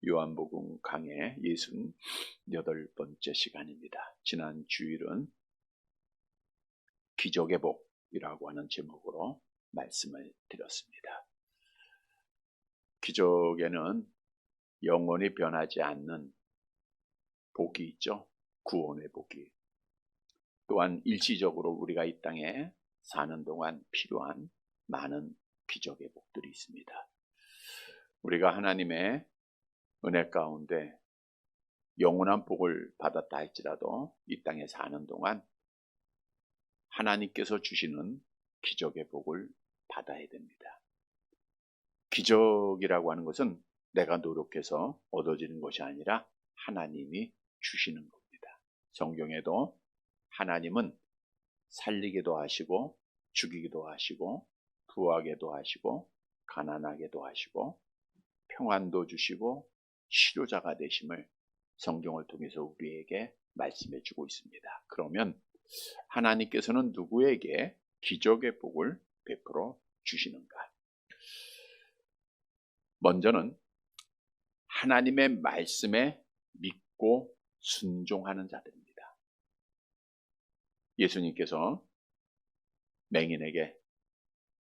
요한복음 강해 68번째 시간입니다. 지난 주일은 기적의 복이라고 하는 제목으로 말씀을 드렸습니다. 기적에는 영원히 변하지 않는 복이 있죠. 구원의 복이. 또한 일시적으로 우리가 이 땅에 사는 동안 필요한 많은 기적의 복들이 있습니다. 우리가 하나님의 은혜 가운데 영원한 복을 받았다 할지라도 이 땅에 사는 동안 하나님께서 주시는 기적의 복을 받아야 됩니다. 기적이라고 하는 것은 내가 노력해서 얻어지는 것이 아니라 하나님이 주시는 겁니다. 성경에도 하나님은 살리기도 하시고 죽이기도 하시고 부하게도 하시고 가난하게도 하시고 평안도 주시고 치료자가 되심을 성경을 통해서 우리에게 말씀해 주고 있습니다. 그러면 하나님께서는 누구에게 기적의 복을 베풀어 주시는가? 먼저는 하나님의 말씀에 믿고 순종하는 자들입니다. 예수님께서 맹인에게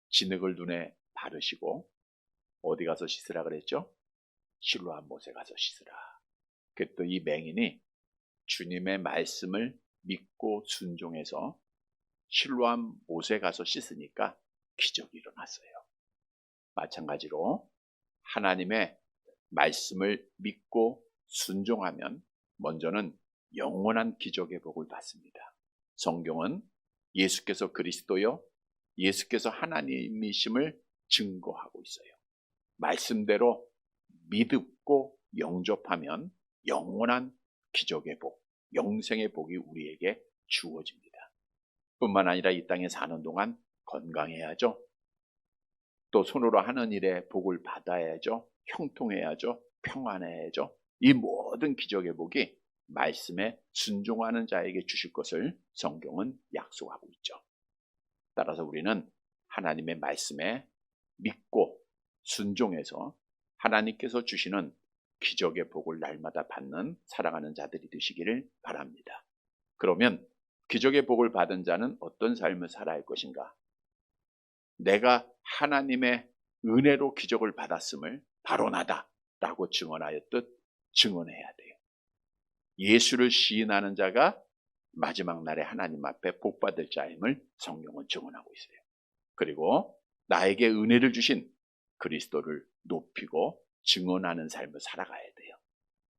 진흙을 눈에 바르시고 어디 가서 씻으라 그랬죠? 실로암 못에 가서 씻으라. 그랬더니 이 맹인이 주님의 말씀을 믿고 순종해서 실로암 못에 가서 씻으니까 기적이 일어났어요. 마찬가지로 하나님의 말씀을 믿고 순종하면 먼저는 영원한 기적의 복을 받습니다. 성경은 예수께서 그리스도요, 예수께서 하나님이심을 증거하고 있어요. 말씀대로 믿고 영접하면 영원한 기적의 복, 영생의 복이 우리에게 주어집니다. 뿐만 아니라 이 땅에 사는 동안 건강해야죠. 또 손으로 하는 일에 복을 받아야죠. 형통해야죠. 평안해야죠. 이 모든 기적의 복이 말씀에 순종하는 자에게 주실 것을 성경은 약속하고 있죠. 따라서 우리는 하나님의 말씀에 믿고 순종해서 하나님께서 주시는 기적의 복을 날마다 받는 사랑하는 자들이 되시기를 바랍니다. 그러면 기적의 복을 받은 자는 어떤 삶을 살아야 할 것인가? 내가 하나님의 은혜로 기적을 받았음을 바로 나다라고 증언하였듯 증언해야 돼요. 예수를 시인하는 자가 마지막 날에 하나님 앞에 복받을 자임을 성경은 증언하고 있어요. 그리고 나에게 은혜를 주신 그리스도를 높이고 증언하는 삶을 살아가야 돼요.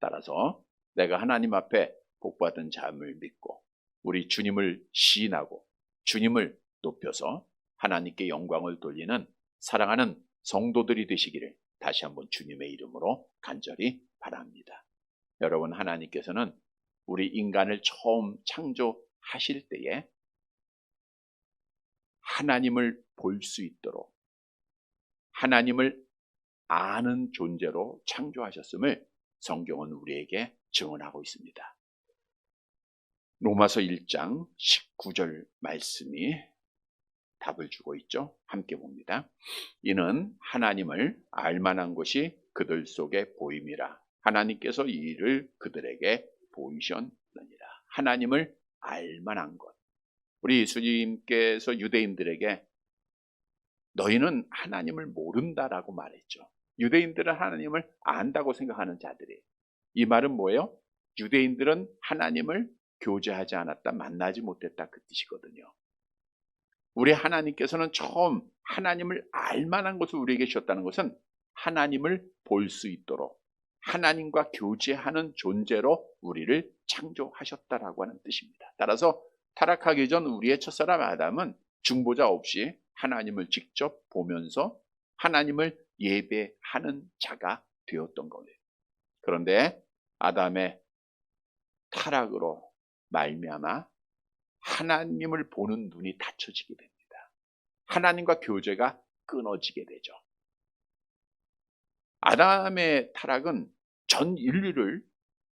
따라서 내가 하나님 앞에 복받은 자임을 믿고 우리 주님을 시인하고 주님을 높여서 하나님께 영광을 돌리는 사랑하는 성도들이 되시기를 다시 한번 주님의 이름으로 간절히 바랍니다. 여러분, 하나님께서는 우리 인간을 처음 창조하실 때에 하나님을 볼 수 있도록 하나님을 아는 존재로 창조하셨음을 성경은 우리에게 증언하고 있습니다. 로마서 1장 19절 말씀이 답을 주고 있죠. 함께 봅니다. 이는 하나님을 알만한 것이 그들 속에 보임이라. 하나님께서 이 일을 그들에게 보이셨느니라. 하나님을 알만한 것. 우리 예수님께서 유대인들에게 너희는 하나님을 모른다라고 말했죠. 유대인들은 하나님을 안다고 생각하는 자들이. 이 말은 뭐예요? 유대인들은 하나님을 교제하지 않았다, 만나지 못했다 그 뜻이거든요. 우리 하나님께서는 처음 하나님을 알만한 것을 우리에게 주셨다는 것은 하나님을 볼 수 있도록 하나님과 교제하는 존재로 우리를 창조하셨다라고 하는 뜻입니다. 따라서 타락하기 전 우리의 첫사람 아담은 중보자 없이 하나님을 직접 보면서 하나님을 예배하는 자가 되었던 거예요. 그런데 아담의 타락으로 말미암아 하나님을 보는 눈이 닫혀지게 됩니다. 하나님과 교제가 끊어지게 되죠. 아담의 타락은 전 인류를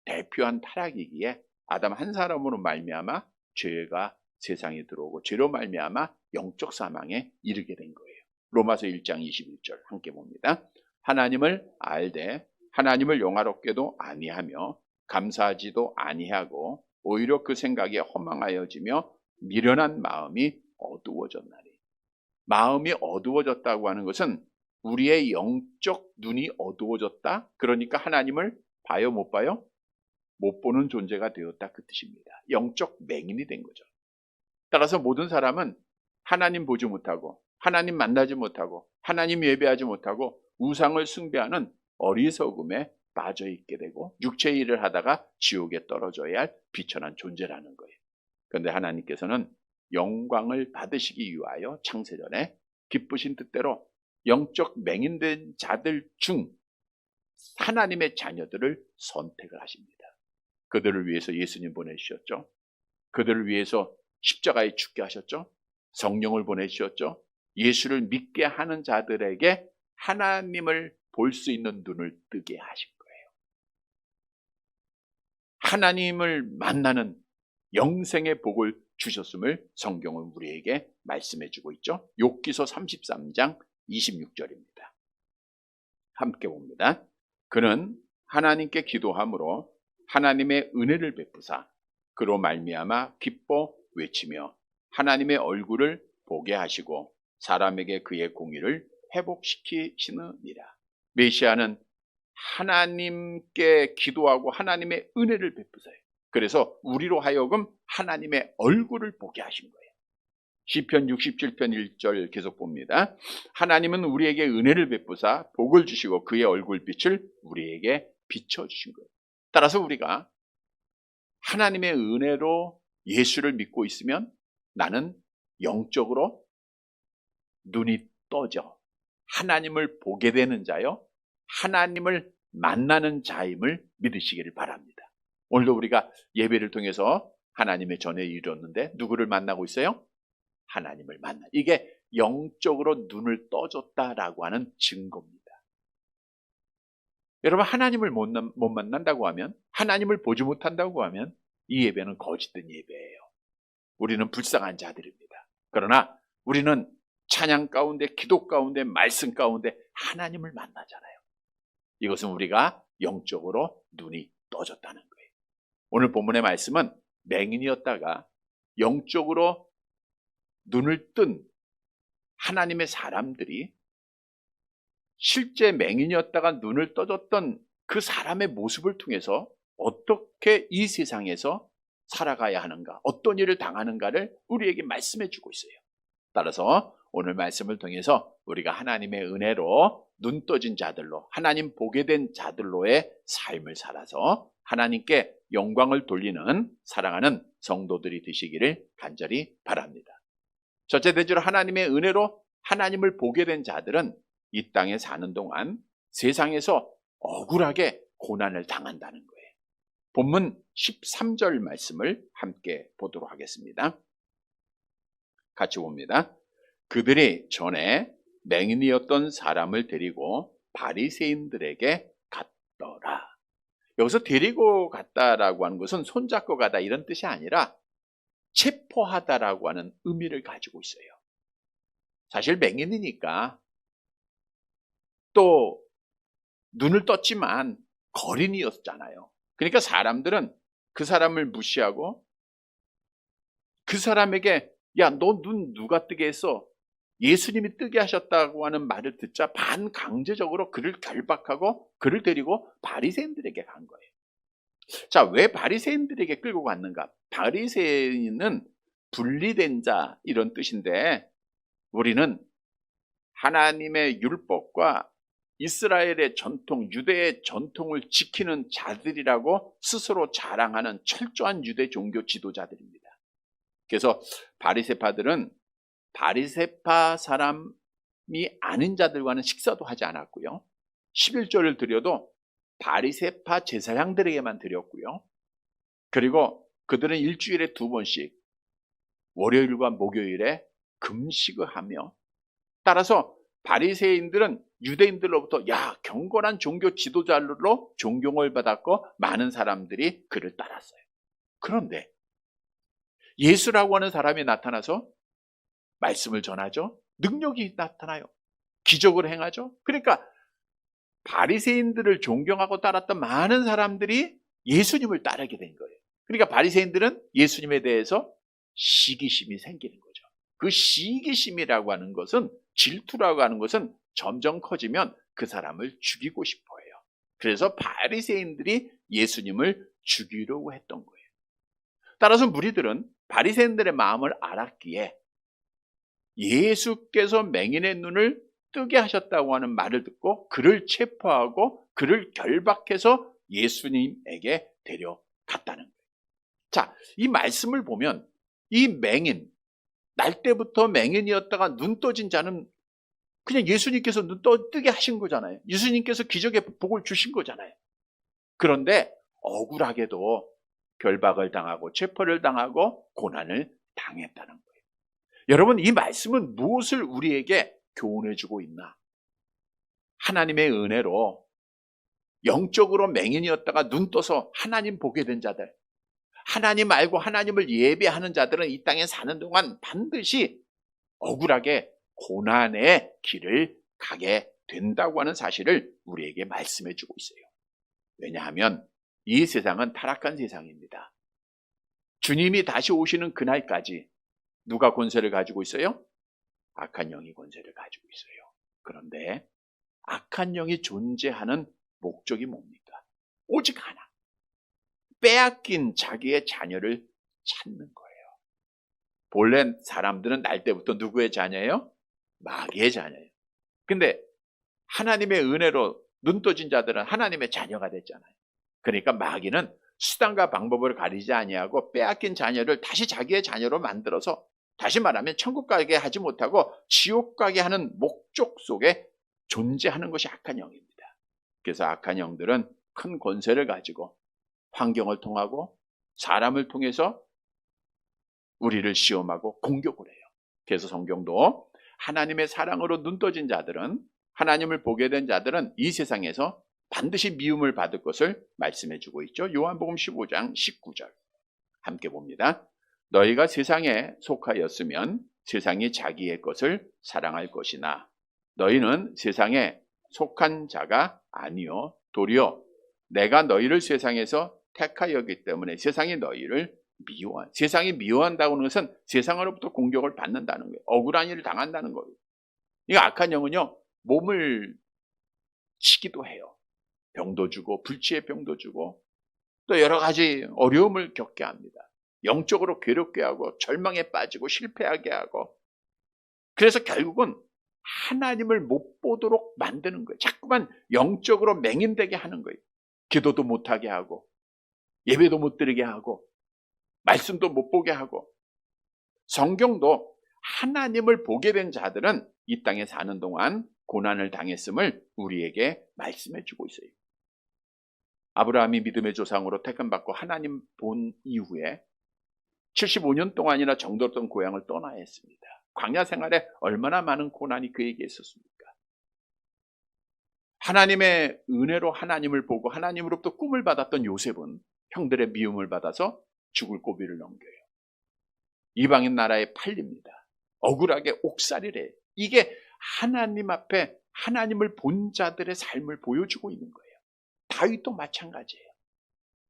대표한 타락이기에 아담 한 사람으로 말미암아 죄가 세상에 들어오고 죄로 말미암아 영적 사망에 이르게 된 거예요. 로마서 1장 21절 함께 봅니다. 하나님을 알되 하나님을 영화롭게도 아니하며 감사하지도 아니하고 오히려 그 생각에 허망하여지며 미련한 마음이 어두워졌나니. 마음이 어두워졌다고 하는 것은 우리의 영적 눈이 어두워졌다. 그러니까 하나님을 봐요, 못 봐요? 못 보는 존재가 되었다, 그 뜻입니다. 영적 맹인이 된 거죠. 따라서 모든 사람은 하나님 보지 못하고 하나님 만나지 못하고 하나님 예배하지 못하고 우상을 숭배하는 어리석음에 빠져 있게 되고 육체의 일을 하다가 지옥에 떨어져야 할 비천한 존재라는 거예요. 그런데 하나님께서는 영광을 받으시기 위하여 창세전에 기쁘신 뜻대로 영적 맹인된 자들 중 하나님의 자녀들을 선택을 하십니다. 그들을 위해서 예수님 보내주셨죠. 그들을 위해서 십자가에 죽게 하셨죠. 성령을 보내주셨죠. 예수를 믿게 하는 자들에게 하나님을 볼 수 있는 눈을 뜨게 하신 거예요. 하나님을 만나는 영생의 복을 주셨음을 성경은 우리에게 말씀해 주고 있죠. 욥기서 33장 26절입니다. 함께 봅니다. 그는 하나님께 기도함으로 하나님의 은혜를 베푸사 그로 말미암아 기뻐 외치며 하나님의 얼굴을 보게 하시고 사람에게 그의 공의를 회복시키시느니라. 메시아는 하나님께 기도하고 하나님의 은혜를 베푸세요. 그래서 우리로 하여금 하나님의 얼굴을 보게 하신 거예요. 시편 67편 1절 계속 봅니다. 하나님은 우리에게 은혜를 베푸사 복을 주시고 그의 얼굴빛을 우리에게 비춰주신 거예요. 따라서 우리가 하나님의 은혜로 예수를 믿고 있으면 나는 영적으로 눈이 떠져 하나님을 보게 되는 자요, 하나님을 만나는 자임을 믿으시기를 바랍니다. 오늘도 우리가 예배를 통해서 하나님의 전에 이르렀는데 누구를 만나고 있어요? 하나님을 만나. 이게 영적으로 눈을 떠줬다라고 하는 증거입니다. 여러분, 하나님을 못 만난다고 하면, 하나님을 보지 못한다고 하면 이 예배는 거짓된 예배예요. 우리는 불쌍한 자들입니다. 그러나 우리는 찬양 가운데, 기도 가운데, 말씀 가운데 하나님을 만나잖아요. 이것은 우리가 영적으로 눈이 떠졌다는 거예요. 오늘 본문의 말씀은 맹인이었다가 영적으로 눈을 뜬 하나님의 사람들이 실제 맹인이었다가 눈을 떠졌던 그 사람의 모습을 통해서 어떻게 이 세상에서 살아가야 하는가, 어떤 일을 당하는가를 우리에게 말씀해 주고 있어요. 따라서 오늘 말씀을 통해서 우리가 하나님의 은혜로 눈 떠진 자들로, 하나님 보게 된 자들로의 삶을 살아서 하나님께 영광을 돌리는 사랑하는 성도들이 되시기를 간절히 바랍니다. 첫째 대지로 하나님의 은혜로 하나님을 보게 된 자들은 이 땅에 사는 동안 세상에서 억울하게 고난을 당한다는 거예요. 본문 13절 말씀을 함께 보도록 하겠습니다. 같이 봅니다. 그들이 전에 맹인이었던 사람을 데리고 바리새인들에게 갔더라. 여기서 데리고 갔다라고 하는 것은 손잡고 가다 이런 뜻이 아니라 체포하다라고 하는 의미를 가지고 있어요. 사실 맹인이니까 또 눈을 떴지만 거린이었잖아요. 그러니까 사람들은 그 사람을 무시하고 그 사람에게 야, 너 눈 누가 뜨게 했어? 예수님이 뜨게 하셨다고 하는 말을 듣자 반강제적으로 그를 결박하고 그를 데리고 바리새인들에게 간 거예요. 자, 왜 바리새인들에게 끌고 갔는가? 바리새인은 분리된 자 이런 뜻인데 우리는 하나님의 율법과 이스라엘의 전통, 유대의 전통을 지키는 자들이라고 스스로 자랑하는 철저한 유대 종교 지도자들입니다. 그래서 바리새파들은 바리새파 사람이 아닌 자들과는 식사도 하지 않았고요. 11조를 드려도 바리새파 제사장들에게만 드렸고요. 그리고 그들은 일주일에 2번씩 월요일과 목요일에 금식을 하며 따라서 바리새인들은 유대인들로부터 경건한 종교 지도자로 존경을 받았고 많은 사람들이 그를 따랐어요. 그런데 예수라고 하는 사람이 나타나서 말씀을 전하죠. 능력이 나타나요. 기적을 행하죠. 그러니까 바리새인들을 존경하고 따랐던 많은 사람들이 예수님을 따르게 된 거예요. 그러니까 바리새인들은 예수님에 대해서 시기심이 생기는 거죠. 그 시기심이라고 하는 것은, 질투라고 하는 것은 점점 커지면 그 사람을 죽이고 싶어 해요. 그래서 바리새인들이 예수님을 죽이려고 했던 거예요. 따라서 무리들은 바리새인들의 마음을 알았기에 예수께서 맹인의 눈을 뜨게 하셨다고 하는 말을 듣고 그를 체포하고 그를 결박해서 예수님에게 데려갔다는 거예요. 자, 이 말씀을 보면 이 맹인, 날 때부터 맹인이었다가 눈 떠진 자는 그냥 예수님께서 눈 뜨게 하신 거잖아요. 예수님께서 기적의 복을 주신 거잖아요. 그런데 억울하게도 결박을 당하고 체포를 당하고 고난을 당했다는 거예요. 여러분, 이 말씀은 무엇을 우리에게 교훈해 주고 있나? 하나님의 은혜로 영적으로 맹인이었다가 눈 떠서 하나님 보게 된 자들, 하나님 알고 하나님을 예배하는 자들은 이 땅에 사는 동안 반드시 억울하게 고난의 길을 가게 된다고 하는 사실을 우리에게 말씀해 주고 있어요. 왜냐하면 이 세상은 타락한 세상입니다. 주님이 다시 오시는 그날까지 누가 권세를 가지고 있어요? 악한 영이 권세를 가지고 있어요. 그런데 악한 영이 존재하는 목적이 뭡니까? 오직 하나. 빼앗긴 자기의 자녀를 찾는 거예요. 본래 사람들은 날 때부터 누구의 자녀예요? 마귀의 자녀예요. 근데 하나님의 은혜로 눈 떠진 자들은 하나님의 자녀가 됐잖아요. 그러니까 마귀는 수단과 방법을 가리지 아니하고 빼앗긴 자녀를 다시 자기의 자녀로 만들어서, 다시 말하면 천국 가게 하지 못하고 지옥 가게 하는 목적 속에 존재하는 것이 악한 영입니다. 그래서 악한 영들은 큰 권세를 가지고 환경을 통하고 사람을 통해서 우리를 시험하고 공격을 해요. 그래서 성경도 하나님의 사랑으로 눈 떠진 자들은, 하나님을 보게 된 자들은 이 세상에서 반드시 미움을 받을 것을 말씀해 주고 있죠. 요한복음 15장 19절 함께 봅니다. 너희가 세상에 속하였으면 세상이 자기의 것을 사랑할 것이나 너희는 세상에 속한 자가 아니요 도리어 내가 너희를 세상에서 택하였기 때문에 세상이 너희를 세상이 미워한다고 하는 것은 세상으로부터 공격을 받는다는 거예요. 억울한 일을 당한다는 거예요. 이 악한 영은요, 몸을 치기도 해요. 병도 주고 불치의 병도 주고 또 여러 가지 어려움을 겪게 합니다. 영적으로 괴롭게 하고 절망에 빠지고 실패하게 하고, 그래서 결국은 하나님을 못 보도록 만드는 거예요. 자꾸만 영적으로 맹인되게 하는 거예요. 기도도 못하게 하고 예배도 못 드리게 하고 말씀도 못 보게 하고. 성경도 하나님을 보게 된 자들은 이 땅에 사는 동안 고난을 당했음을 우리에게 말씀해 주고 있어요. 아브라함이 믿음의 조상으로 택함받고 하나님 본 이후에 75년 동안이나 정들었던 고향을 떠나야 했습니다. 광야 생활에 얼마나 많은 고난이 그에게 있었습니까? 하나님의 은혜로 하나님을 보고 하나님으로부터 꿈을 받았던 요셉은 형들의 미움을 받아서 죽을 고비를 넘겨요. 이방인 나라에 팔립니다. 억울하게 옥살이를 해요. 이게 하나님 앞에 하나님을 본 자들의 삶을 보여주고 있는 거예요. 다윗도 마찬가지예요.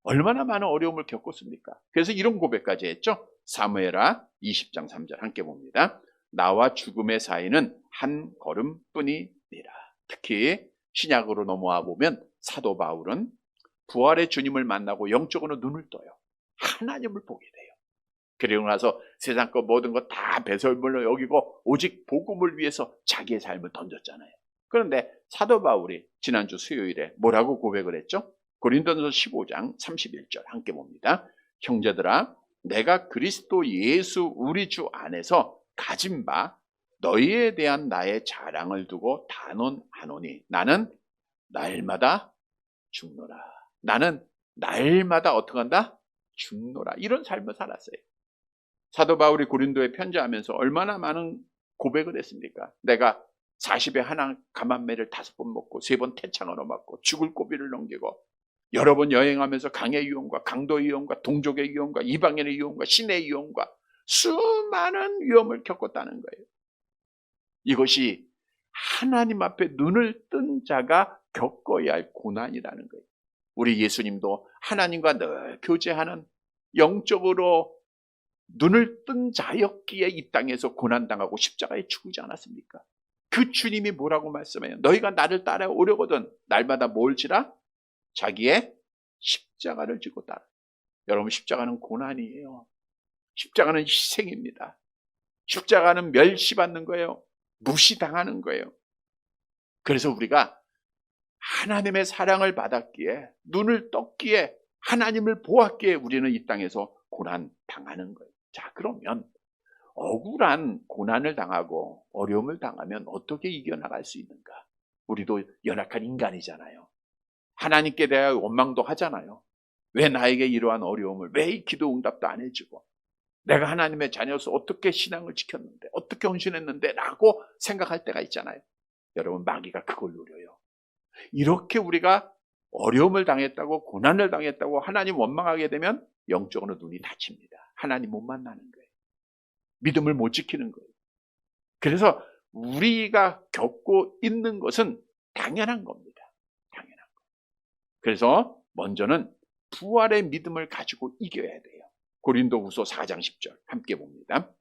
얼마나 많은 어려움을 겪었습니까? 그래서 이런 고백까지 했죠. 사무엘하 20장 3절 함께 봅니다. 나와 죽음의 사이는 한 걸음뿐이니라. 특히 신약으로 넘어와 보면 사도 바울은 부활의 주님을 만나고 영적으로 눈을 떠요. 하나님을 보게 돼요. 그리고 나서 세상 것 모든 것 다 배설물로 여기고 오직 복음을 위해서 자기의 삶을 던졌잖아요. 그런데 사도 바울이 지난주 수요일에 뭐라고 고백을 했죠? 고린도전서 15장 31절 함께 봅니다. 형제들아, 내가 그리스도 예수 우리 주 안에서 가진 바 너희에 대한 나의 자랑을 두고 단언하노니 나는 날마다 죽노라. 나는 날마다 어떻게 한다? 죽노라. 이런 삶을 살았어요. 사도 바울이 고린도에 편지하면서 얼마나 많은 고백을 했습니까? 내가 40에 하나 감한매를 5번 먹고 3번 태창으로 맞고 죽을 고비를 넘기고 여러 번 여행하면서 강의 위험과 강도의 위험과 동족의 위험과 이방인의 위험과 신의 위험과 수많은 위험을 겪었다는 거예요. 이것이 하나님 앞에 눈을 뜬 자가 겪어야 할 고난이라는 거예요. 우리 예수님도 하나님과 늘 교제하는 영적으로 눈을 뜬 자였기에 이 땅에서 고난당하고 십자가에 죽지 않았습니까? 그 주님이 뭐라고 말씀해요? 너희가 나를 따라오려거든 날마다 뭘 지라? 자기의 십자가를 지고 따라. 여러분, 십자가는 고난이에요. 십자가는 희생입니다. 십자가는 멸시받는 거예요. 무시당하는 거예요. 그래서 우리가 하나님의 사랑을 받았기에, 눈을 떴기에, 하나님을 보았기에 우리는 이 땅에서 고난 당하는 거예요. 자, 그러면 억울한 고난을 당하고 어려움을 당하면 어떻게 이겨나갈 수 있는가? 우리도 연약한 인간이잖아요. 하나님께 대하여 원망도 하잖아요. 왜 나에게 이러한 어려움을, 왜 이 기도 응답도 안 해주고, 내가 하나님의 자녀로서 어떻게 신앙을 지켰는데, 어떻게 헌신했는데 라고 생각할 때가 있잖아요. 여러분, 마귀가 그걸 노려요. 이렇게 우리가 어려움을 당했다고, 고난을 당했다고 하나님 원망하게 되면 영적으로 눈이 닫힙니다. 하나님 못 만나는 거예요. 믿음을 못 지키는 거예요. 그래서 우리가 겪고 있는 것은 당연한 겁니다. 당연한 거예요. 그래서 먼저는 부활의 믿음을 가지고 이겨야 돼요. 고린도후서 4장 10절 함께 봅니다.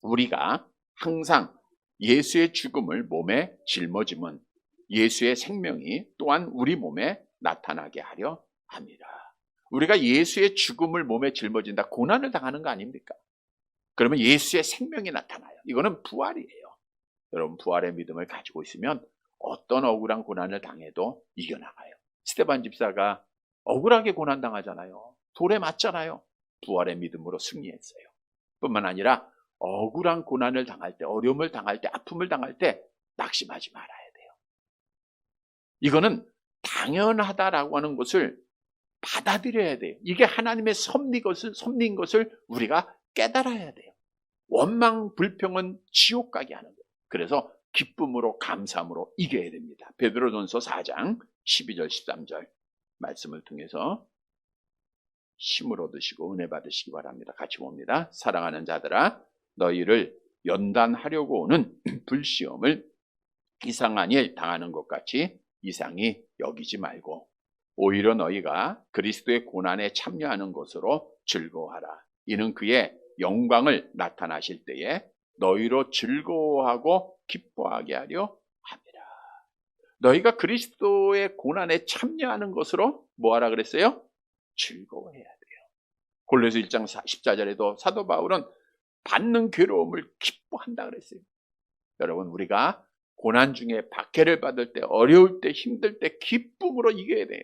우리가 항상 예수의 죽음을 몸에 짊어짐은 예수의 생명이 또한 우리 몸에 나타나게 하려 합니다. 우리가 예수의 죽음을 몸에 짊어진다, 고난을 당하는 거 아닙니까? 그러면 예수의 생명이 나타나요. 이거는 부활이에요. 여러분, 부활의 믿음을 가지고 있으면 어떤 억울한 고난을 당해도 이겨나가요. 스데반 집사가 억울하게 고난당하잖아요. 돌에 맞잖아요. 부활의 믿음으로 승리했어요. 뿐만 아니라 억울한 고난을 당할 때, 어려움을 당할 때, 아픔을 당할 때 낙심하지 말아야 돼요. 이거는 당연하다라고 하는 것을 받아들여야 돼요. 이게 하나님의 섭리인 것을 우리가 깨달아야 돼요. 원망, 불평은 지옥 가게 하는 거예요. 그래서 기쁨으로, 감사함으로 이겨야 됩니다. 베드로전서 4장 12절 13절 말씀을 통해서 힘을 얻으시고 은혜 받으시기 바랍니다. 같이 봅니다. 사랑하는 자들아, 너희를 연단하려고 오는 불시험을 이상한 일 당하는 것 같이 이상히 여기지 말고 오히려 너희가 그리스도의 고난에 참여하는 것으로 즐거워하라. 이는 그의 영광을 나타나실 때에 너희로 즐거워하고 기뻐하게 하려 합니다. 너희가 그리스도의 고난에 참여하는 것으로 뭐하라 그랬어요? 즐거워해야 돼요. 골로새 1장 14절에도 사도 바울은 받는 괴로움을 기뻐한다 그랬어요. 여러분, 우리가 고난 중에 박해를 받을 때, 어려울 때, 힘들 때 기쁨으로 이겨야 돼요.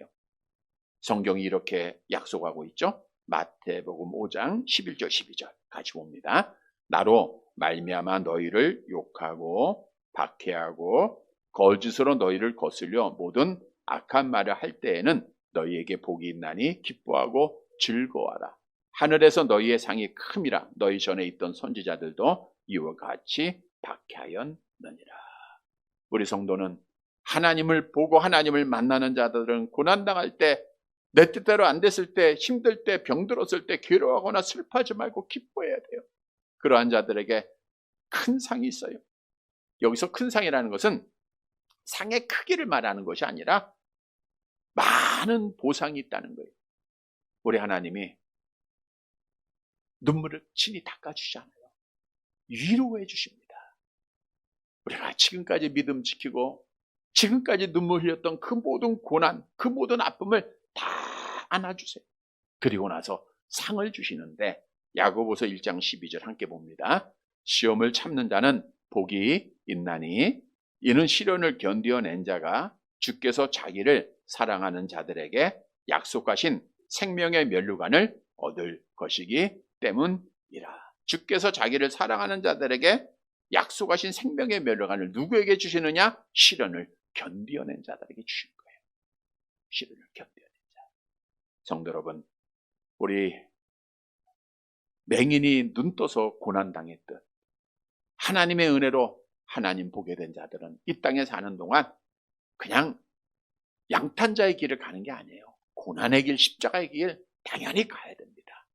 성경이 이렇게 약속하고 있죠. 마태복음 5장 11절 12절 같이 봅니다. 나로 말미암아 너희를 욕하고 박해하고 거짓으로 너희를 거슬려 모든 악한 말을 할 때에는 너희에게 복이 있나니 기뻐하고 즐거워하라. 하늘에서 너희의 상이 큼이라. 너희 전에 있던 선지자들도 이와 같이 박해하였느니라. 우리 성도는 하나님을 보고 하나님을 만나는 자들은 고난당할 때, 내 뜻대로 안 됐을 때, 힘들 때, 병들었을 때 괴로워하거나 슬퍼하지 말고 기뻐해야 돼요. 그러한 자들에게 큰 상이 있어요. 여기서 큰 상이라는 것은 상의 크기를 말하는 것이 아니라 많은 보상이 있다는 거예요. 우리 하나님이 눈물을 친히 닦아주시잖아요. 위로해 주십니다. 우리가 지금까지 믿음 지키고 지금까지 눈물 흘렸던 그 모든 고난, 그 모든 아픔을 다 안아주세요. 그리고 나서 상을 주시는데 야고보서 1장 12절 함께 봅니다. 시험을 참는 자는 복이 있나니 이는 시련을 견디어낸 자가 주께서 자기를 사랑하는 자들에게 약속하신 생명의 면류관을 얻을 것이기 때문이라. 주께서 자기를 사랑하는 자들에게 약속하신 생명의 면류관을 누구에게 주시느냐? 시련을 견디어낸 자들에게 주실 거예요. 시련을 견디어낸 자. 성도 여러분, 우리 맹인이 눈 떠서 고난당했듯 하나님의 은혜로 하나님 보게 된 자들은 이 땅에 사는 동안 그냥 양탄자의 길을 가는 게 아니에요. 고난의 길, 십자가의 길 당연히 가야 됩니다.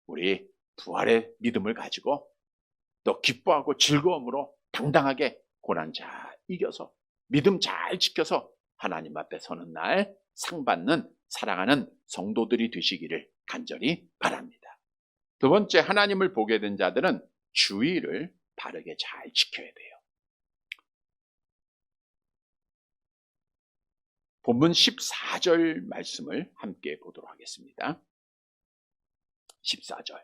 우리 부활의 믿음을 가지고 또 기뻐하고 즐거움으로 당당하게 고난 잘 이겨서 믿음 잘 지켜서 하나님 앞에 서는 날 상 받는 사랑하는 성도들이 되시기를 간절히 바랍니다. 두 번째, 하나님을 보게 된 자들은 주의를 바르게 잘 지켜야 돼요. 본문 14절 말씀을 함께 보도록 하겠습니다. 14절.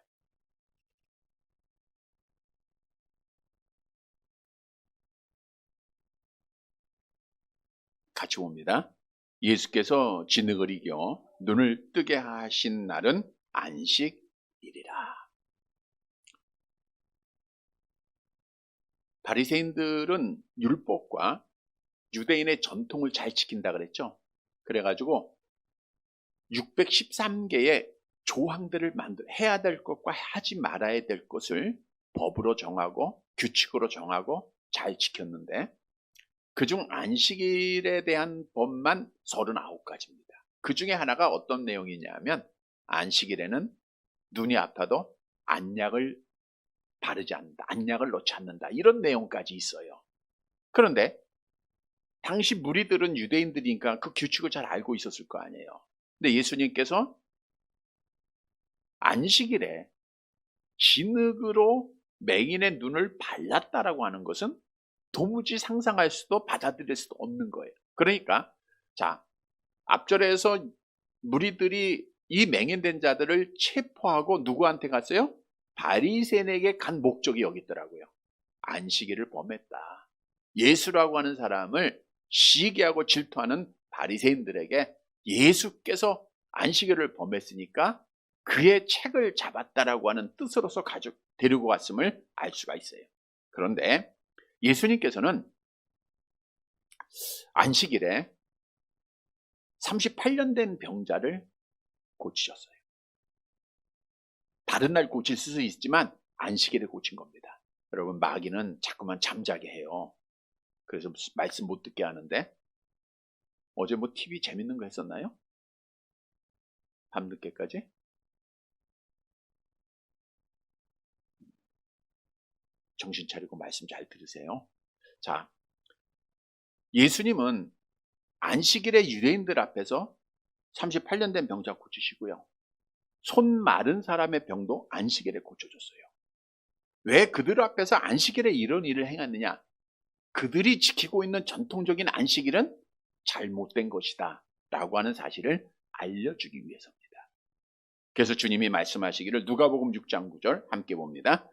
같이 봅니다. 예수께서 진흙을 이겨 눈을 뜨게 하신 날은 안식일이라. 바리새인들은 율법과 유대인의 전통을 잘 지킨다 그랬죠. 그래가지고 613개의 조항들을 해야 될 것과 하지 말아야 될 것을 법으로 정하고 규칙으로 정하고 잘 지켰는데, 그중 안식일에 대한 법만 39가지입니다. 그 중에 하나가 어떤 내용이냐면, 안식일에는 눈이 아파도 안약을 바르지 않는다, 안약을 놓지 않는다, 이런 내용까지 있어요. 그런데 당시 무리들은 유대인들이니까 그 규칙을 잘 알고 있었을 거 아니에요. 근데 예수님께서 안식일에 진흙으로 맹인의 눈을 발랐다라고 하는 것은 도무지 상상할 수도 받아들일 수도 없는 거예요. 그러니까 자, 앞절에서 무리들이 이 맹인된 자들을 체포하고 누구한테 갔어요? 바리새인에게 간 목적이 여기 있더라고요. 안식일을 범했다. 예수라고 하는 사람을 시기하고 질투하는 바리새인들에게 예수께서 안식일을 범했으니까 그의 책을 잡았다라고 하는 뜻으로서 데리고 갔음을 알 수가 있어요. 그런데 예수님께서는 안식일에 38년 된 병자를 고치셨어요. 다른 날 고칠 수 있지만 안식일에 고친 겁니다. 여러분, 마귀는 자꾸만 잠자게 해요. 그래서 말씀 못 듣게 하는데, 어제 뭐 TV 재밌는 거 했었나요? 밤늦게까지? 정신 차리고 말씀 잘 들으세요. 자, 예수님은 안식일에 유대인들 앞에서 38년 된 병자 고치시고요. 손 마른 사람의 병도 안식일에 고쳐줬어요. 왜 그들 앞에서 안식일에 이런 일을 행했느냐? 그들이 지키고 있는 전통적인 안식일은 잘못된 것이다 라고 하는 사실을 알려주기 위해서입니다. 그래서 주님이 말씀하시기를 누가복음 6장 9절 함께 봅니다.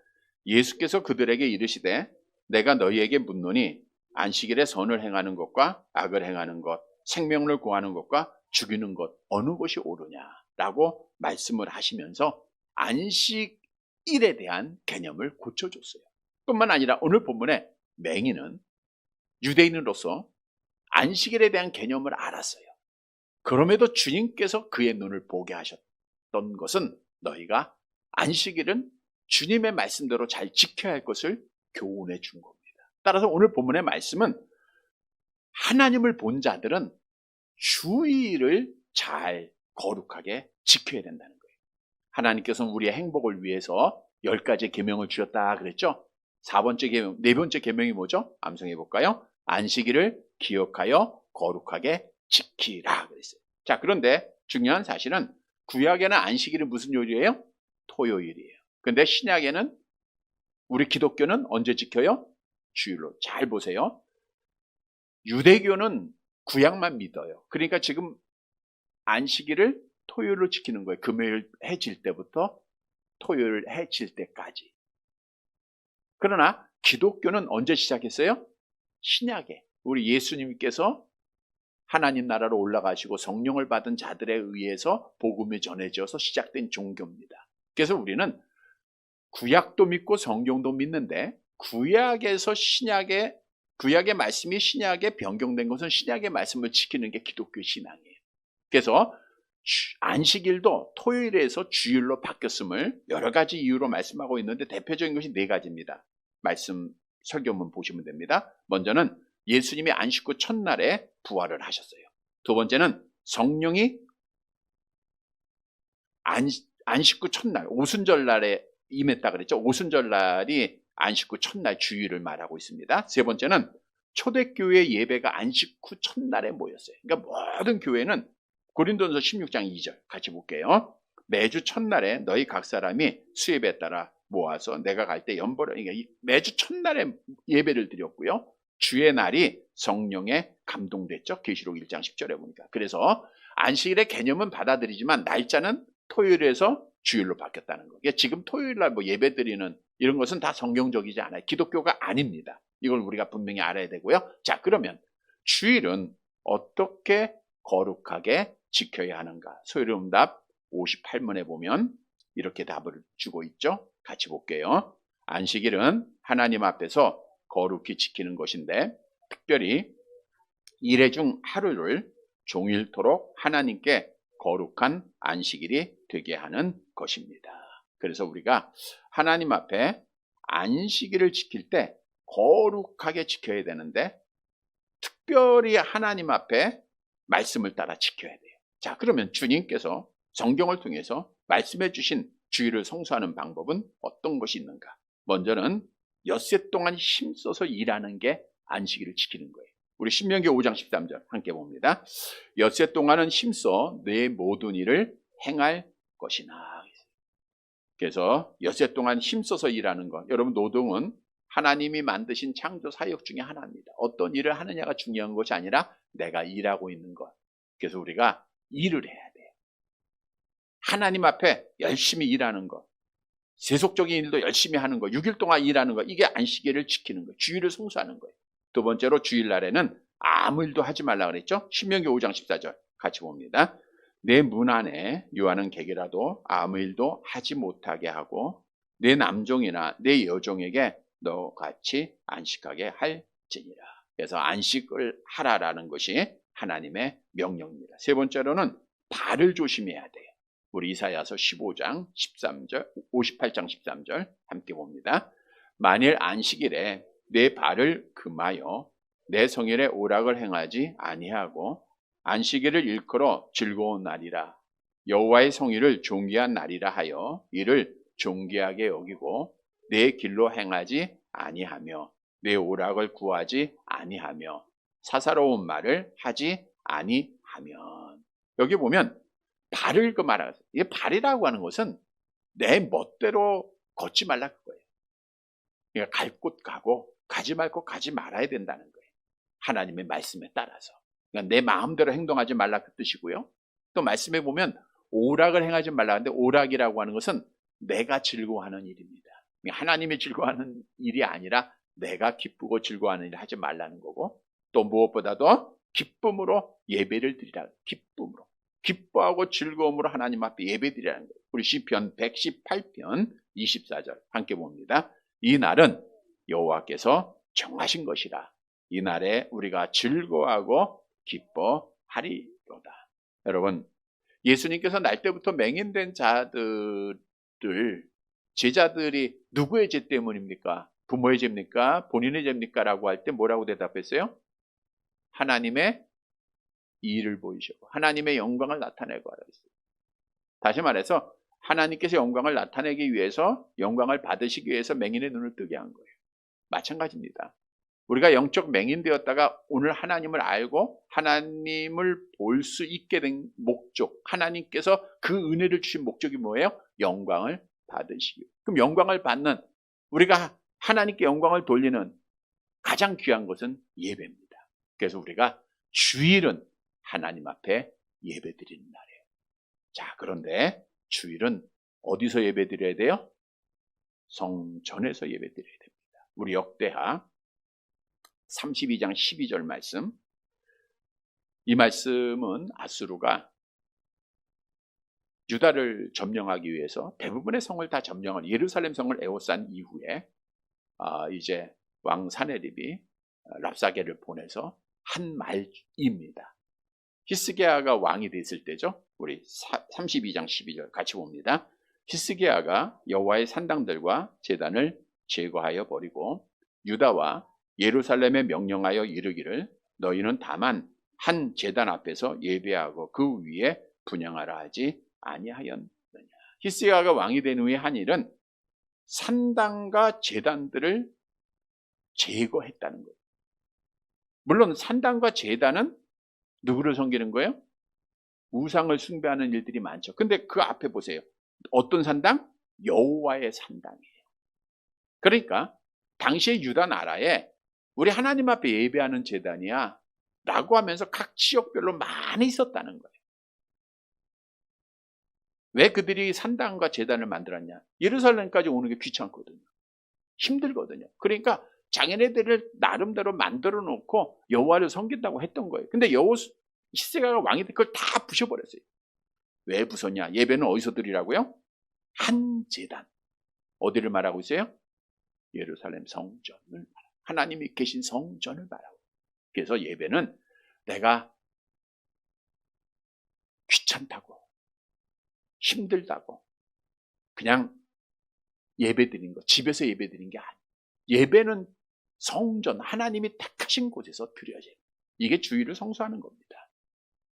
예수께서 그들에게 이르시되 내가 너희에게 묻노니 안식일에 선을 행하는 것과 악을 행하는 것, 생명을 구하는 것과 죽이는 것 어느 것이 옳으냐라고 말씀을 하시면서 안식일에 대한 개념을 고쳐줬어요. 뿐만 아니라 오늘 본문에 맹인은 유대인으로서 안식일에 대한 개념을 알았어요. 그럼에도 주님께서 그의 눈을 보게 하셨던 것은 너희가 안식일은 주님의 말씀대로 잘 지켜야 할 것을 교훈해 준 겁니다. 따라서 오늘 본문의 말씀은 하나님을 본 자들은 주일을 잘 거룩하게 지켜야 된다는 거예요. 하나님께서는 우리의 행복을 위해서 10가지 계명을 주셨다 그랬죠. 4번째 계명, 4번째 계명이 뭐죠? 암송해 볼까요? 안식일을 기억하여 거룩하게 지키라 그랬어요. 자, 그런데 중요한 사실은 구약에는 안식일은 무슨 요일이에요? 토요일이에요. 근데 신약에는, 우리 기독교는 언제 지켜요? 주일로. 잘 보세요. 유대교는 구약만 믿어요. 그러니까 지금 안식일을 토요일로 지키는 거예요. 금요일 해 질 때부터 토요일 해 질 때까지. 그러나 기독교는 언제 시작했어요? 신약에 우리 예수님께서 하나님 나라로 올라가시고 성령을 받은 자들에 의해서 복음이 전해져서 시작된 종교입니다. 그래서 우리는 구약도 믿고 성경도 믿는데, 구약에서 구약의 말씀이 신약에 변경된 것은 신약의 말씀을 지키는 게 기독교 신앙이에요. 그래서 안식일도 토요일에서 주일로 바뀌었음을 여러 가지 이유로 말씀하고 있는데, 대표적인 것이 4가지입니다. 말씀 설교문 보시면 됩니다. 먼저는 예수님이 안식 후 첫날에 부활을 하셨어요. 두 번째는 성령이 안식 후 첫날 오순절날에 임했다 그랬죠. 오순절날이 안식 후 첫날 주일을 말하고 있습니다. 세 번째는 초대교회 예배가 안식 후 첫날에 모였어요. 그러니까 모든 교회는 고린도전서 16장 2절 같이 볼게요. 매주 첫날에 너희 각 사람이 수예배에 따라 모아서 내가 갈 때 연보라. 그러니까 매주 첫날에 예배를 드렸고요. 주의 날이 성령에 감동됐죠. 계시록 1장 10절에 보니까. 그래서 안식일의 개념은 받아들이지만 날짜는 토요일에서 주일로 바뀌었다는 거예요. 그러니까 지금 토요일날 뭐 예배 드리는 이런 것은 다 성경적이지 않아요. 기독교가 아닙니다. 이걸 우리가 분명히 알아야 되고요. 자, 그러면 주일은 어떻게 거룩하게 지켜야 하는가? 소요리응답 58문에 보면 이렇게 답을 주고 있죠. 같이 볼게요. 안식일은 하나님 앞에서 거룩히 지키는 것인데 특별히 일회 중 하루를 종일토록 하나님께 거룩한 안식일이 되게 하는 것입니다. 그래서 우리가 하나님 앞에 안식일을 지킬 때 거룩하게 지켜야 되는데 특별히 하나님 앞에 말씀을 따라 지켜야 돼요. 자, 그러면 주님께서 성경을 통해서 말씀해 주신 주일을 성수하는 방법은 어떤 것이 있는가? 먼저는 엿새 동안 힘써서 일하는 게 안식일을 지키는 거예요. 우리 신명기 5장 13절 함께 봅니다. 엿새 동안은 힘써 내 모든 일을 행할 것이나. 그래서 엿새 동안 힘써서 일하는 것. 여러분, 노동은 하나님이 만드신 창조 사역 중에 하나입니다. 어떤 일을 하느냐가 중요한 것이 아니라 내가 일하고 있는 것. 그래서 우리가 일을 해야 돼요. 하나님 앞에 열심히 일하는 것, 세속적인 일도 열심히 하는 것, 6일 동안 일하는 것, 이게 안식일을 지키는 것, 주일을 성수하는 거예요. 두 번째로 주일날에는 아무 일도 하지 말라 그랬죠. 신명기 5장 14절 같이 봅니다. 내 문 안에 유하는 객이라도 아무 일도 하지 못하게 하고 내 남종이나 내 여종에게 너같이 안식하게 할지니라. 그래서 안식을 하라라는 것이 하나님의 명령입니다. 세 번째로는 발을 조심해야 돼요. 우리 이사야서 15장 13절, 58장 13절 함께 봅니다. 만일 안식일에 내 발을 금하여 내 성일에 오락을 행하지 아니하고 안식일을 일컬어 즐거운 날이라 여호와의 성일을 존귀한 날이라 하여 이를 존귀하게 여기고 내 길로 행하지 아니하며 내 오락을 구하지 아니하며 사사로운 말을 하지 아니하면. 여기 보면 발을 그 말하는 거예요. 이게 발이라고 하는 것은 내 멋대로 걷지 말라 그거예요. 그러니까 갈 곳 가고 가지 말 곳 가지 말아야 된다는 거예요. 하나님의 말씀에 따라서. 그러니까 내 마음대로 행동하지 말라 그 뜻이고요. 또 말씀에 보면 오락을 행하지 말라 하는데 오락이라고 하는 것은 내가 즐거워하는 일입니다. 하나님이 즐거워하는 일이 아니라 내가 기쁘고 즐거워하는 일을 하지 말라는 거고 또 무엇보다도 기쁨으로 예배를 드리라. 기쁨으로. 기뻐하고 즐거움으로 하나님 앞에 예배드리라는 거예요. 우리 시편 118편 24절 함께 봅니다. 이 날은 여호와께서 정하신 것이라. 이 날에 우리가 즐거워하고 기뻐하리로다. 여러분, 예수님께서 날 때부터 맹인된 제자들이 누구의 죄 때문입니까? 부모의 죄입니까? 본인의 죄입니까? 라고 할 때 뭐라고 대답했어요? 하나님의 일을 보이시고 하나님의 영광을 나타내고 하라 했어요. 다시 말해서 하나님께서 영광을 나타내기 위해서 영광을 받으시기 위해서 맹인의 눈을 뜨게 한 거예요. 마찬가지입니다. 우리가 영적 맹인 되었다가 오늘 하나님을 알고 하나님을 볼 수 있게 된 목적, 하나님께서 그 은혜를 주신 목적이 뭐예요? 영광을 받으시기. 그럼 영광을 받는, 우리가 하나님께 영광을 돌리는 가장 귀한 것은 예배입니다. 그래서 우리가 주일은 하나님 앞에 예배드리는 날이에요. 자, 그런데 주일은 어디서 예배드려야 돼요? 성전에서 예배드려야 됩니다. 우리 역대하 32장 12절 말씀. 이 말씀은 아수르가 유다를 점령하기 위해서 대부분의 성을 다 점령한 예루살렘 성을 에워싼 이후에 이제 왕 사네립이 랍사게를 보내서 한 말입니다. 히스기야가 왕이 됐을 때죠. 우리 32장 12절 같이 봅니다. 히스기야가 여호와의 산당들과 제단을 제거하여 버리고 유다와 예루살렘에 명령하여 이르기를 너희는 다만 한 제단 앞에서 예배하고 그 위에 분향하라 하지 아니하였느냐. 히스기야가 왕이 된 후에 한 일은 산당과 제단들을 제거했다는 거예요. 물론 산당과 제단은 누구를 섬기는 거예요? 우상을 숭배하는 일들이 많죠. 근데 그 앞에 보세요. 어떤 산당? 여호와의 산당이에요. 그러니까 당시의 유다 나라에 우리 하나님 앞에 예배하는 제단이야 라고 하면서 각 지역별로 많이 있었다는 거예요. 왜 그들이 산당과 제단을 만들었냐? 예루살렘까지 오는 게 귀찮거든요. 힘들거든요. 그러니까 자기네들을 나름대로 만들어 놓고 여호와를 섬긴다고 했던 거예요. 근데 히스기야가 왕이 돼 그걸 다 부셔버렸어요. 왜 부쉈냐? 예배는 어디서 드리라고요? 한 제단. 어디를 말하고 있어요? 예루살렘 성전을 말하고, 하나님이 계신 성전을 말하고. 그래서 예배는 내가 귀찮다고 힘들다고 그냥 예배드린 거, 집에서 예배드린 게 아니에요. 예배는 성전, 하나님이 택하신 곳에서 드려야죠. 이게 주일을 성수하는 겁니다.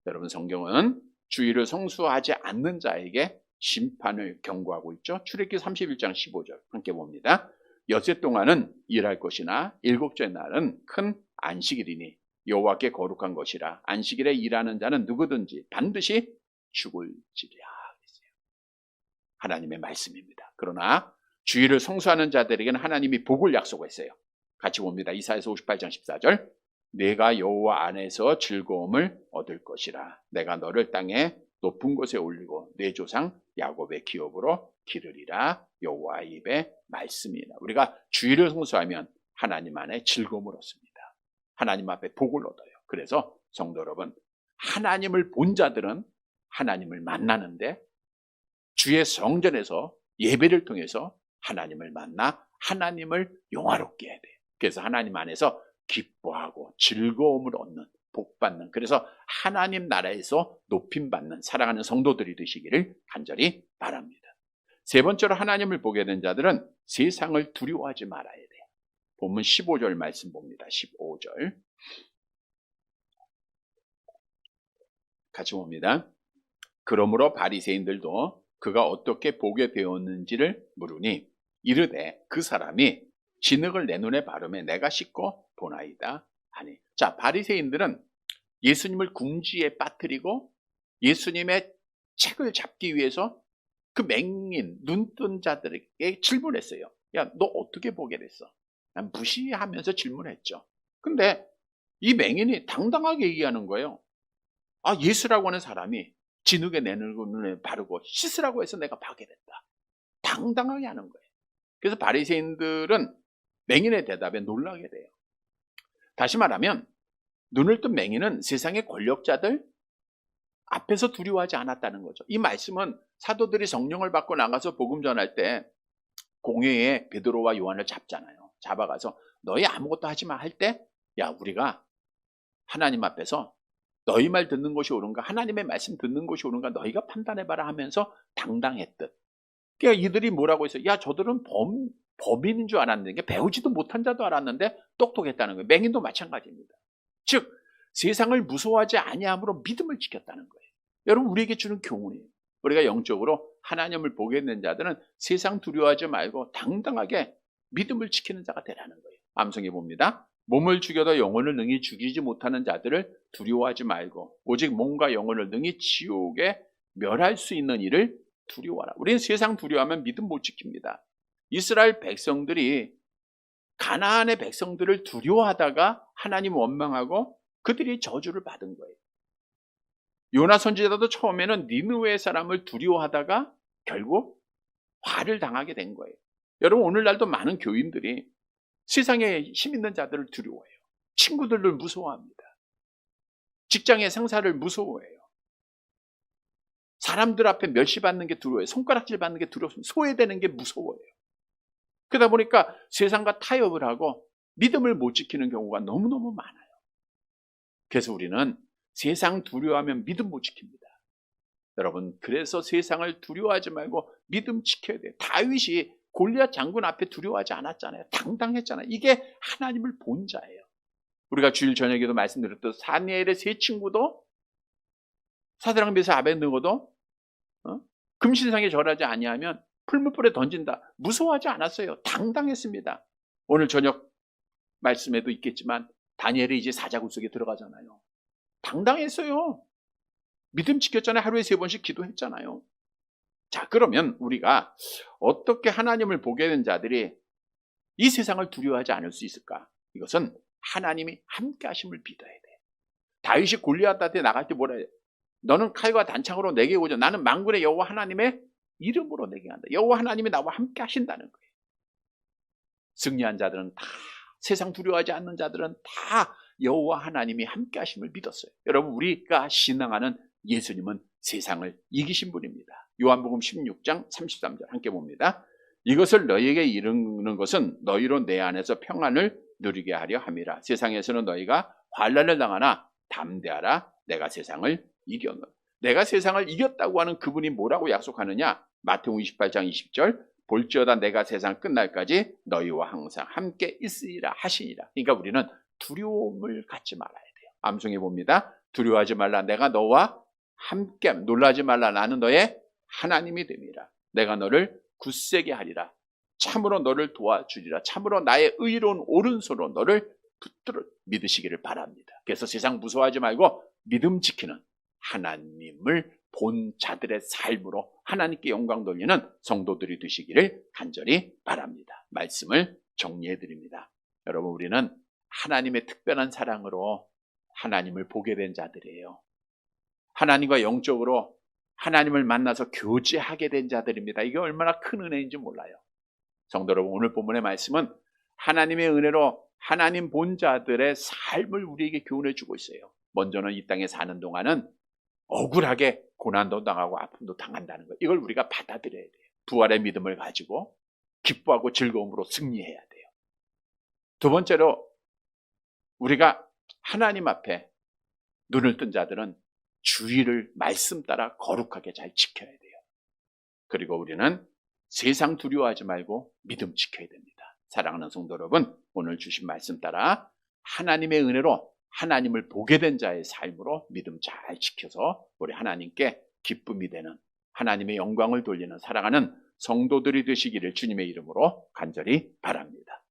여러분, 성경은 주일을 성수하지 않는 자에게 심판을 경고하고 있죠. 출애굽기 31장 15절 함께 봅니다. 엿새 동안은 일할 것이나 일곱째 날은 큰 안식일이니 여호와께 거룩한 것이라. 안식일에 일하는 자는 누구든지 반드시 죽을지라. 하나님의 말씀입니다. 그러나 주일을 성수하는 자들에게는 하나님이 복을 약속했어요. 같이 봅니다. 이사야서 58장 14절. 내가 여호와 안에서 즐거움을 얻을 것이라. 내가 너를 땅에 높은 곳에 올리고 내 조상 야곱의 기업으로 기르리라. 여호와의 입의 말씀이라. 우리가 주일을 성수하면 하나님 안에 즐거움을 얻습니다. 하나님 앞에 복을 얻어요. 그래서 성도 여러분, 하나님을 본 자들은 하나님을 만나는데 주의 성전에서 예배를 통해서 하나님을 만나 하나님을 영화롭게 해야 돼요. 그래서 하나님 안에서 기뻐하고 즐거움을 얻는, 복받는, 그래서 하나님 나라에서 높임받는 사랑하는 성도들이 되시기를 간절히 바랍니다. 세 번째로 하나님을 보게 된 자들은 세상을 두려워하지 말아야 돼요. 본문 15절 말씀 봅니다. 15절 같이 봅니다. 그러므로 바리새인들도 그가 어떻게 보게 되었는지를 물으니 이르되 그 사람이 진흙을 내 눈에 바르매 내가 씻고 보나이다 하니. 자, 바리새인들은 예수님을 궁지에 빠뜨리고 예수님의 책을 잡기 위해서 그 맹인 눈뜬 자들에게 질문했어요. 야, 너 어떻게 보게 됐어? 난 무시하면서 질문했죠. 근데 이 맹인이 당당하게 얘기하는 거예요. 아, 예수라고 하는 사람이 진흙에 내 눈에 바르고 씻으라고 해서 내가 보게 됐다. 당당하게 하는 거예요. 그래서 바리새인들은 맹인의 대답에 놀라게 돼요. 다시 말하면 눈을 뜬 맹인은 세상의 권력자들 앞에서 두려워하지 않았다는 거죠. 이 말씀은 사도들이 성령을 받고 나가서 복음 전할 때 공회에 베드로와 요한을 잡잖아요. 잡아가서 너희 아무것도 하지 마 할 때, 야, 우리가 하나님 앞에서 너희 말 듣는 것이 옳은가, 하나님의 말씀 듣는 것이 옳은가 너희가 판단해봐라 하면서 당당했듯. 그러니까 이들이 뭐라고 했어요? 야, 저들은 범인인 줄 알았는데, 배우지도 못한 자도 알았는데 똑똑했다는 거예요. 맹인도 마찬가지입니다. 즉 세상을 무서워하지 아니함으로 믿음을 지켰다는 거예요. 여러분, 우리에게 주는 교훈이에요. 우리가 영적으로 하나님을 보게 된 자들은 세상 두려워하지 말고 당당하게 믿음을 지키는 자가 되라는 거예요. 암송해 봅니다. 몸을 죽여도 영혼을 능히 죽이지 못하는 자들을 두려워하지 말고 오직 몸과 영혼을 능히 지옥에 멸할 수 있는 일을 두려워하라. 우리는 세상 두려워하면 믿음 못 지킵니다. 이스라엘 백성들이 가나안의 백성들을 두려워하다가 하나님 원망하고 그들이 저주를 받은 거예요. 요나 선지자도 처음에는 니느웨 사람을 두려워하다가 결국 화를 당하게 된 거예요. 여러분, 오늘날도 많은 교인들이 세상에 힘 있는 자들을 두려워해요. 친구들을 무서워합니다. 직장의 상사를 무서워해요. 사람들 앞에 멸시받는 게 두려워요. 손가락질 받는 게 두렵습니다. 소외되는 게 무서워요. 그러다 보니까 세상과 타협을 하고 믿음을 못 지키는 경우가 너무너무 많아요. 그래서 우리는 세상 두려워하면 믿음 못 지킵니다. 여러분, 그래서 세상을 두려워하지 말고 믿음 지켜야 돼요. 다윗이 골리앗 장군 앞에 두려워하지 않았잖아요. 당당했잖아요. 이게 하나님을 본 자예요. 우리가 주일 저녁에도 말씀드렸던 다니엘의 세 친구도 사드락 메삭 아벳느고도 금신상에 절하지 아니하면 풀무불에 던진다. 무서워하지 않았어요. 당당했습니다. 오늘 저녁 말씀에도 있겠지만 다니엘이 이제 사자굴 속에 들어가잖아요. 당당했어요. 믿음 지켰잖아요. 하루에 3번씩 기도했잖아요. 자, 그러면 우리가 어떻게 하나님을 보게 된 자들이 이 세상을 두려워하지 않을 수 있을까? 이것은 하나님이 함께 하심을 믿어야 돼. 다윗이 골리앗한테 나갈 때 뭐라 해요? 너는 칼과 단창으로 내게 오죠. 나는 만군의 여호와 하나님의 이름으로 내게 한다. 여호와 하나님이 나와 함께 하신다는 거예요. 승리한 자들은 다, 세상 두려워하지 않는 자들은 다 여호와 하나님이 함께 하심을 믿었어요. 여러분, 우리가 신앙하는 예수님은 세상을 이기신 분입니다. 요한복음 16장 33절 함께 봅니다. 이것을 너희에게 이르는 것은 너희로 내 안에서 평안을 누리게 하려 함이라. 세상에서는 너희가 환난을 당하나 담대하라. 내가 세상을 이겼노라. 내가 세상을 이겼다고 하는 그분이 뭐라고 약속하느냐? 마태복음 28장 20절 볼지어다 내가 세상 끝날까지 너희와 항상 함께 있으리라 하시니라. 그러니까 우리는 두려움을 갖지 말아야 돼요. 암송해 봅니다. 두려워하지 말라. 내가 너와 함께 놀라지 말라. 나는 너의 하나님이 됨이라. 내가 너를 굳세게 하리라. 참으로 너를 도와주리라. 참으로 나의 의로운 오른손으로 너를 붙들어 믿으시기를 바랍니다. 그래서 세상 무서워하지 말고 믿음 지키는 하나님을 본 자들의 삶으로 하나님께 영광 돌리는 성도들이 되시기를 간절히 바랍니다. 말씀을 정리해 드립니다. 여러분, 우리는 하나님의 특별한 사랑으로 하나님을 보게 된 자들이에요. 하나님과 영적으로 하나님을 만나서 교제하게 된 자들입니다. 이게 얼마나 큰 은혜인지 몰라요. 성도 여러분, 오늘 본문의 말씀은 하나님의 은혜로 하나님 본 자들의 삶을 우리에게 교훈해 주고 있어요. 먼저는 이 땅에 사는 동안은 억울하게 고난도 당하고 아픔도 당한다는 것, 이걸 우리가 받아들여야 돼요. 부활의 믿음을 가지고 기뻐하고 즐거움으로 승리해야 돼요. 두 번째로, 우리가 하나님 앞에 눈을 뜬 자들은 주의를 말씀 따라 거룩하게 잘 지켜야 돼요. 그리고 우리는 세상 두려워하지 말고 믿음 지켜야 됩니다. 사랑하는 성도 여러분, 오늘 주신 말씀 따라 하나님의 은혜로 하나님을 보게 된 자의 삶으로 믿음 잘 지켜서 우리 하나님께 기쁨이 되는, 하나님의 영광을 돌리는 사랑하는 성도들이 되시기를 주님의 이름으로 간절히 바랍니다.